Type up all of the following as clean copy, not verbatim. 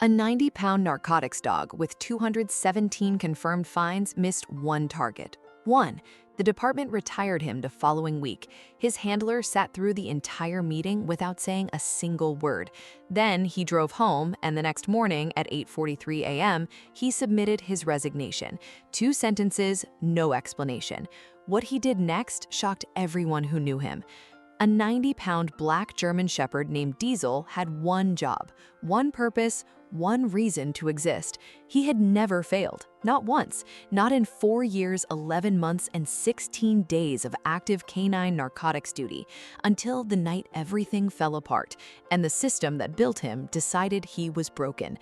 A 90-pound narcotics dog with 217 confirmed fines missed one target. One. The department retired him the following week. His handler sat through the entire meeting without saying a single word. Then he drove home, and the next morning at 8:43 a.m., he submitted his resignation. 2 sentences, no explanation. What he did next shocked everyone who knew him. A 90-pound black German Shepherd named Diesel had one job, one purpose, one reason to exist. He had never failed, not once, not in 4 years, 11 months, and 16 days of active canine narcotics duty, until the night everything fell apart, and the system that built him decided he was broken.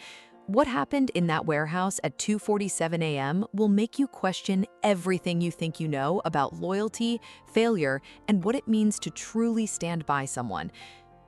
What happened in that warehouse at 2:47 a.m. will make you question everything you think you know about loyalty, failure, and what it means to truly stand by someone.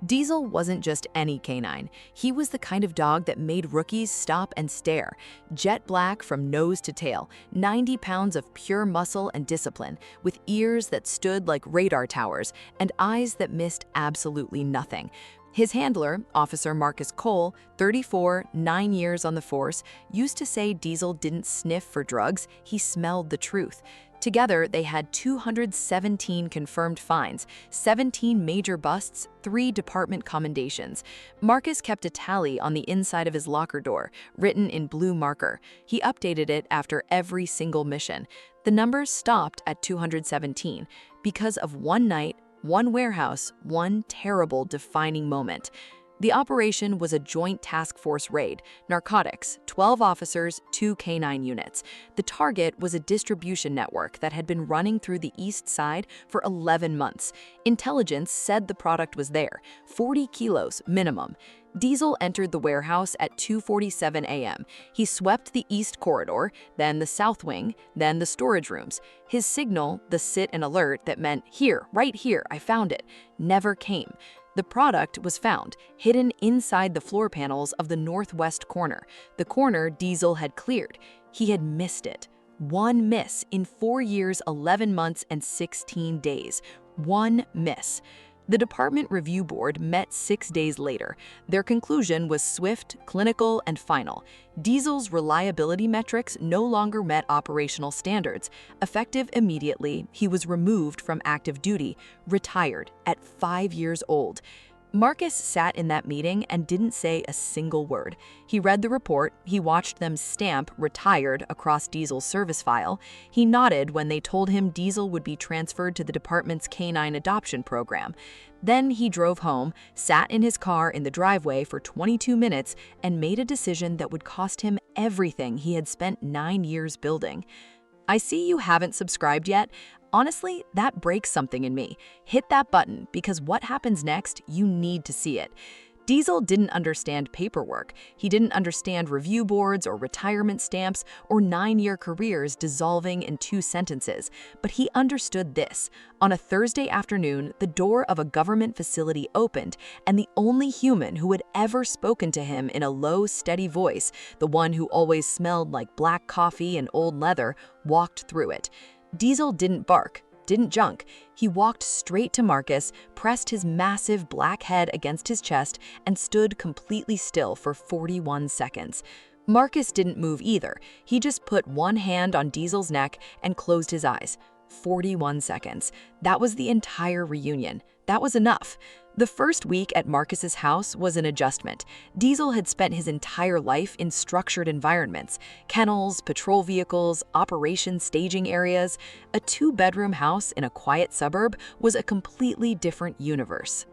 Diesel wasn't just any canine. He was the kind of dog that made rookies stop and stare. Jet black from nose to tail, 90 pounds of pure muscle and discipline, with ears that stood like radar towers and eyes that missed absolutely nothing. His handler, Officer Marcus Cole, 34, 9 years on the force, used to say Diesel didn't sniff for drugs, he smelled the truth. Together, they had 217 confirmed fines, 17 major busts, 3 department commendations. Marcus kept a tally on the inside of his locker door, written in blue marker. He updated it after every single mission. The numbers stopped at 217 because of one night, one warehouse, one terrible defining moment. The operation was a joint task force raid, narcotics, 12 officers, 2 canine units. The target was a distribution network that had been running through the East Side for 11 months. Intelligence said the product was there, 40 kilos minimum. Diesel entered the warehouse at 2:47 a.m. He swept the east corridor, then the south wing, then the storage rooms. His signal, the sit and alert that meant, "Here, right here, I found it," never came. The product was found, hidden inside the floor panels of the northwest corner, the corner Diesel had cleared. He had missed it. One miss in 4 years, 11 months, and 16 days. One miss. The Department Review Board met 6 days later. Their conclusion was swift, clinical, and final. Diesel's reliability metrics no longer met operational standards. Effective immediately, he was removed from active duty, retired at 5 years old. Marcus sat in that meeting and didn't say a single word. He read the report, he watched them stamp "retired" across Diesel's service file. He nodded when they told him Diesel would be transferred to the department's canine adoption program. Then he drove home, sat in his car in the driveway for 22 minutes, and made a decision that would cost him everything he had spent 9 years building. I see you haven't subscribed yet. Honestly, that breaks something in me. Hit that button, because what happens next, you need to see it. Diesel didn't understand paperwork. He didn't understand review boards or retirement stamps or 9-year careers dissolving in 2 sentences. But he understood this. On a Thursday afternoon, the door of a government facility opened, and the only human who had ever spoken to him in a low, steady voice, the one who always smelled like black coffee and old leather, walked through it. Diesel didn't bark, didn't junk. He walked straight to Marcus, pressed his massive black head against his chest, and stood completely still for 41 seconds. Marcus didn't move either. He just put one hand on Diesel's neck and closed his eyes. 41 seconds. That was the entire reunion. That was enough. The first week at Marcus's house was an adjustment. Diesel had spent his entire life in structured environments: kennels, patrol vehicles, operation staging areas. A 2-bedroom house in a quiet suburb was a completely different universe.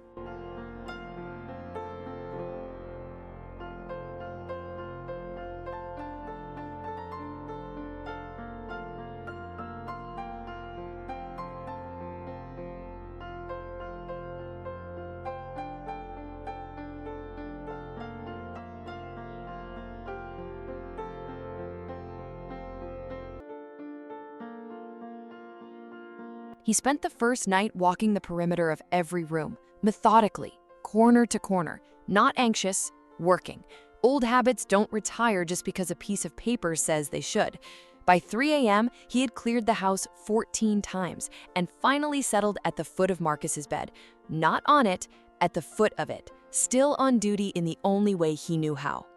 He spent the first night walking the perimeter of every room, methodically, corner to corner, not anxious, working. Old habits don't retire just because a piece of paper says they should. By 3 a.m., he had cleared the house 14 times and finally settled at the foot of Marcus's bed. Not on it, at the foot of it, still on duty in the only way he knew how.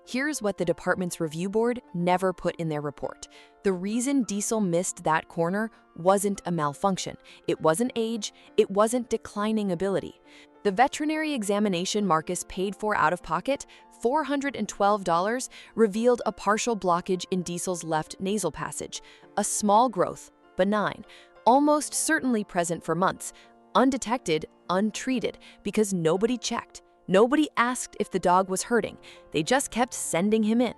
Here's what the department's review board never put in their report. The reason Diesel missed that corner wasn't a malfunction. It wasn't age. It wasn't declining ability. The veterinary examination Marcus paid for out of pocket, $412, revealed a partial blockage in Diesel's left nasal passage, a small growth, benign, almost certainly present for months, undetected, untreated, because nobody checked. Nobody asked if the dog was hurting. They just kept sending him in.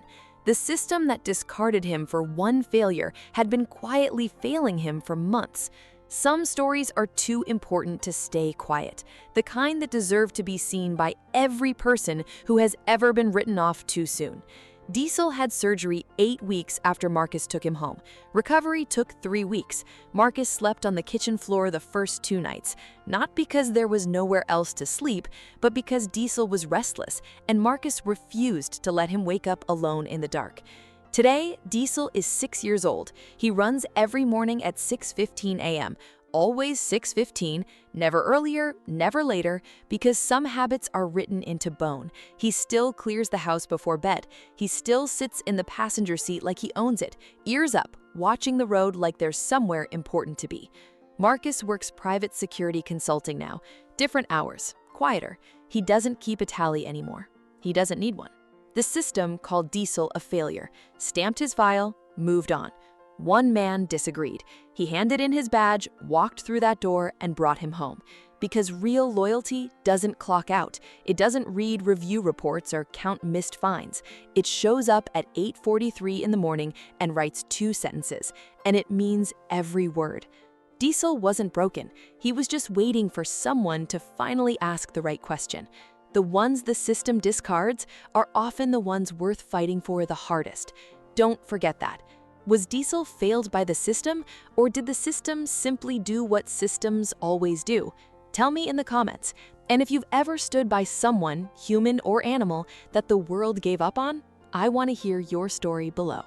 The system that discarded him for one failure had been quietly failing him for months. Some stories are too important to stay quiet, the kind that deserve to be seen by every person who has ever been written off too soon. Diesel had surgery 8 weeks after Marcus took him home. Recovery took 3 weeks. Marcus slept on the kitchen floor the first 2 nights, not because there was nowhere else to sleep, but because Diesel was restless, and Marcus refused to let him wake up alone in the dark. Today, Diesel is 6 years old. He runs every morning at 6:15 a.m., always 6:15, never earlier, never later, because some habits are written into bone. He still clears the house before bed. He still sits in the passenger seat like he owns it, ears up, watching the road like there's somewhere important to be. Marcus works private security consulting now. Different hours, quieter. He doesn't keep a tally anymore. He doesn't need one. The system called Diesel a failure, stamped his file, moved on. One man disagreed. He handed in his badge, walked through that door, and brought him home. Because real loyalty doesn't clock out. It doesn't read review reports or count missed fines. It shows up at 8:43 in the morning and writes 2 sentences, and it means every word. Diesel wasn't broken. He was just waiting for someone to finally ask the right question. The ones the system discards are often the ones worth fighting for the hardest. Don't forget that. Was Diesel failed by the system, or did the system simply do what systems always do? Tell me in the comments. And if you've ever stood by someone, human or animal, that the world gave up on, I want to hear your story below.